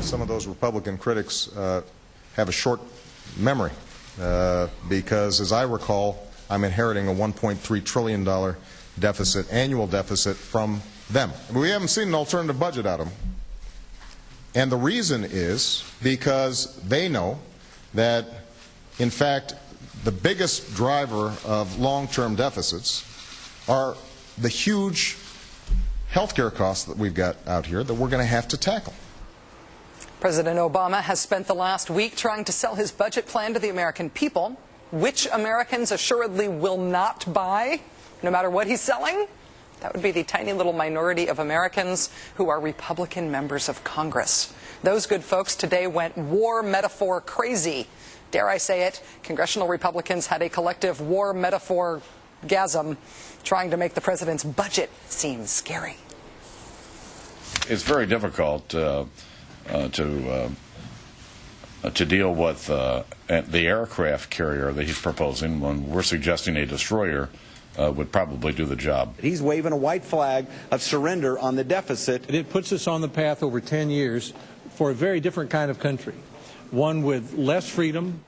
some of those Republican critics have a short memory because, as I recall, I'm inheriting a $1.3 trillion deficit, annual deficit from them. We haven't seen an alternative budget out of them. And the reason is because they know that, in fact, the biggest driver of long-term deficits are the huge health care costs that we've got out here that we're going to have to tackle. President Obama has spent the last week trying to sell his budget plan to the American people, which Americans assuredly will not buy, no matter what he's selling. That would be the tiny little minority of Americans who are Republican members of Congress. Those good folks today went war metaphor crazy. Dare I say it, congressional Republicans had a collective war metaphor-gasm trying to make the president's budget seem scary. It's very difficult to deal with the aircraft carrier that he's proposing when we're suggesting a destroyer would probably do the job. He's waving a white flag of surrender on the deficit. It puts us on the path over 10 years for a very different kind of country, one with less freedom.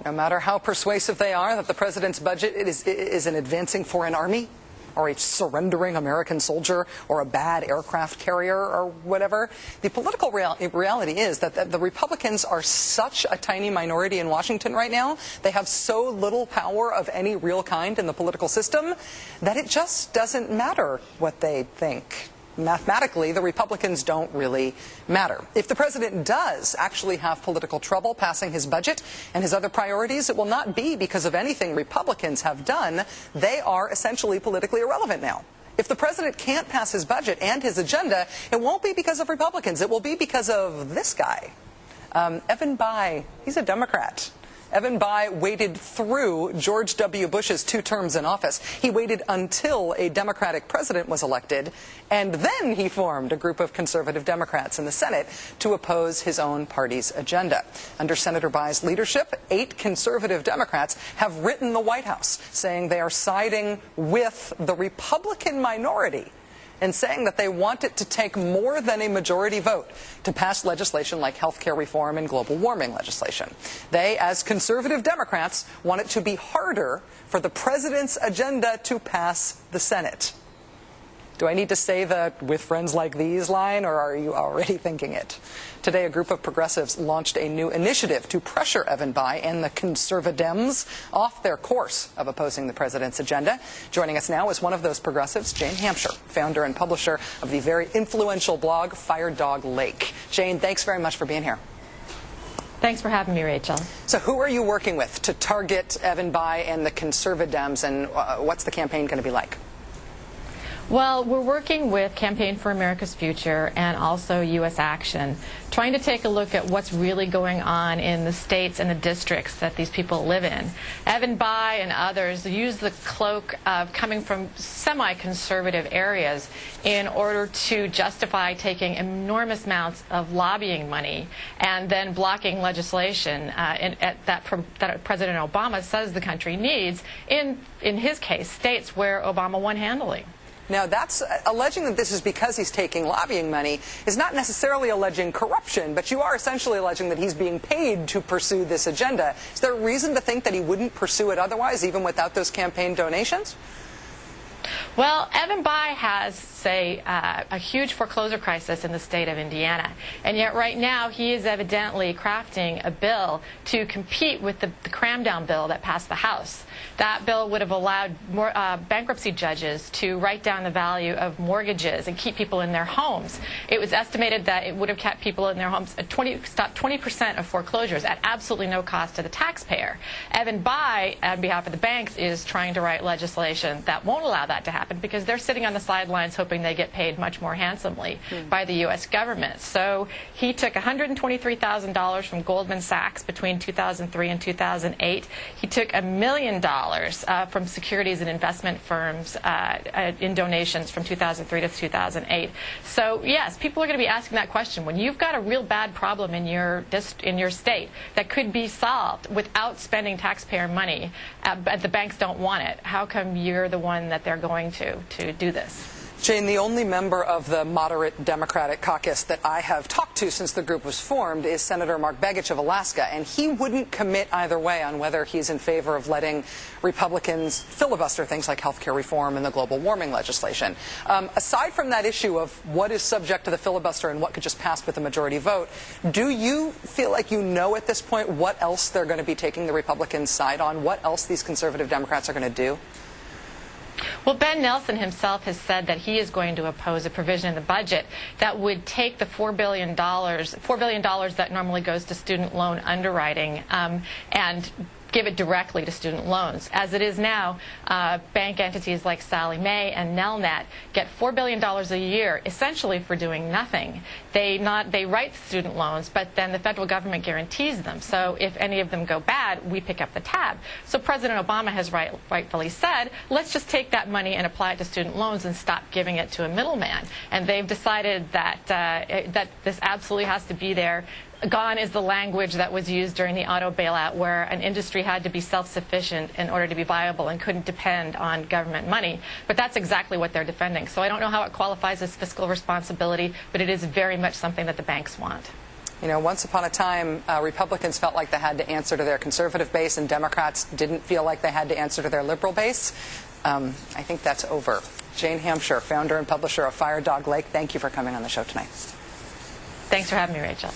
No matter how persuasive they are that the president's budget is an advancing foreign army, or a surrendering American soldier, or a bad aircraft carrier, or whatever, the political reality is that the Republicans are such a tiny minority in Washington right now. They have so little power of any real kind in the political system that it just doesn't matter what they think. Mathematically, the Republicans don't really matter. If the president does actually have political trouble passing his budget and his other priorities, it will not be because of anything Republicans have done. They are essentially politically irrelevant now. If the president can't pass his budget and his agenda, it won't be because of Republicans. It will be because of this guy. Evan Bayh, he's a Democrat. Evan Bayh waited through George W. Bush's 2 terms in office. He waited until a Democratic president was elected, and then he formed a group of conservative Democrats in the Senate to oppose his own party's agenda. Under Senator Bayh's leadership, 8 conservative Democrats have written the White House saying they are siding with the Republican minority and saying that they want it to take more than a majority vote to pass legislation like health care reform and global warming legislation. They, as conservative Democrats, want it to be harder for the president's agenda to pass the Senate. Do I need to say the "with friends like these" line, or are you already thinking it? Today, a group of progressives launched a new initiative to pressure Evan Bayh and the Conserva-dems off their course of opposing the president's agenda. Joining us now is one of those progressives, Jane Hamsher, founder and publisher of the very influential blog Fire Dog Lake. Jane, thanks very much for being here. Thanks for having me, Rachel. So who are you working with to target Evan Bayh and the Conserva-dems, and what's the campaign going to be like? Well, we're working with Campaign for America's Future and also U.S. Action, trying to take a look at what's really going on in the states and the districts that these people live in. Evan Bayh and others use the cloak of coming from semi-conservative areas in order to justify taking enormous amounts of lobbying money and then blocking legislation that President Obama says the country needs, in his case, states where Obama won handily. Now, that's alleging that this is because he's taking lobbying money is not necessarily alleging corruption, but you are essentially alleging that he's being paid to pursue this agenda. Is there a reason to think that he wouldn't pursue it otherwise, even without those campaign donations? Well, Evan Bayh has, say, a huge foreclosure crisis in the state of Indiana, and yet right now he is evidently crafting a bill to compete with the cram-down bill that passed the House. That bill would have allowed more bankruptcy judges to write down the value of mortgages and keep people in their homes. It was estimated that it would have kept people in their homes at 20% of foreclosures at absolutely no cost to the taxpayer. Evan Bayh, on behalf of the banks, is trying to write legislation that won't allow that to happen because they're sitting on the sidelines hoping they get paid much more handsomely by the U.S. government. So he took $123,000 from Goldman Sachs between 2003 and 2008. He took $1 million from securities and investment firms in donations from 2003 to 2008. So yes, people are going to be asking that question. When you've got a real bad problem in your state that could be solved without spending taxpayer money, but the banks don't want it, how come you're the one that they're going to do this? Jane, the only member of the moderate Democratic caucus that I have talked to since the group was formed is Senator Mark Begich of Alaska, and he wouldn't commit either way on whether he's in favor of letting Republicans filibuster things like health care reform and the global warming legislation. Aside from that issue of what is subject to the filibuster and what could just pass with a majority vote, do you feel like you know at this point what else they're going to be taking the Republicans' side on, what else these conservative Democrats are going to do? Well, Ben Nelson himself has said that he is going to oppose a provision in the budget that would take the $4 billion that normally goes to student loan underwriting and give it directly to student loans. As it is now, bank entities like Sallie Mae and Nelnet get $4 billion a year essentially for doing nothing. They write student loans, but then the federal government guarantees them. So if any of them go bad, we pick up the tab. So President Obama has rightfully said, let's just take that money and apply it to student loans and stop giving it to a middleman. And they've decided that that this absolutely has to be there. Gone is the language that was used during the auto bailout, where an industry had to be self-sufficient in order to be viable and couldn't depend on government money. But that's exactly what they're defending. So I don't know how it qualifies as fiscal responsibility, but it is very much something that the banks want. You know, once upon a time, Republicans felt like they had to answer to their conservative base, and Democrats didn't feel like they had to answer to their liberal base. I think that's over. Jane Hamsher, founder and publisher of Fire Dog Lake, thank you for coming on the show tonight. Thanks for having me, Rachel.